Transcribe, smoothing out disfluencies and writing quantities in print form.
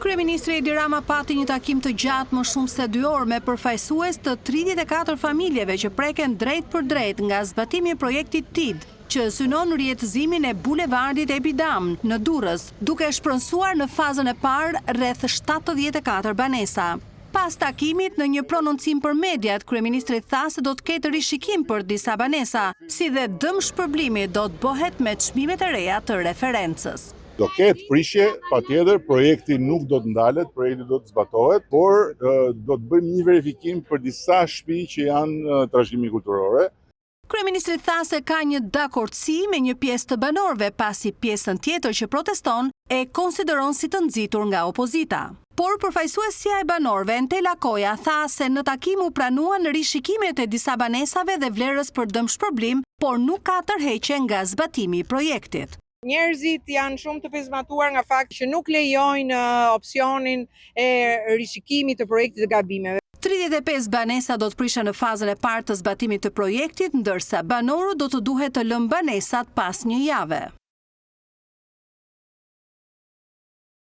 Kryeministri Edi Rama pati një takim të gjatë më shumë se 2 orë me përfaqësues të 34 familjeve që preken drejt për drejt nga zbatimi i projektit TID, që synon rjetëzimin e bulevardit Ebidam në Durrës, duke shpronësuar në fazën e parë rreth 74 banesa. Pas takimit në një prononcim për mediat, kryeministri tha se do të ketë rishikim për disa banesa, si dhe dëm shpërblimi do të bëhet me çmimet e reja të referencës. Do ketë prishje, patjetër, projekti nuk do të ndalet, projekti do të zbatohet, por do të bëjmë një verifikim për disa shtëpi që janë trashëgimi kulturore. Kryeministri tha se ka një dakordsi me një pjesë të banorëve, pasi pjesën tjetër që proteston e konsideron si të nxitur nga opozita. Por përfaqësuesja e banorëve Entela Koja tha se në takim u pranuan rishikimet e disa banesave dhe vlerës për dëm shpërblim, por nuk ka tërheqje nga zbatimi i projektit. Njerëzit janë shumë të pezmatuar nga fakti që nuk lejojnë opsionin e rishikimit të projektit të gabimeve. 35 banesa do të prishen në fazën e parë të zbatimit të projektit, ndërsa banoru do të duhet të lënë banesat pas një jave.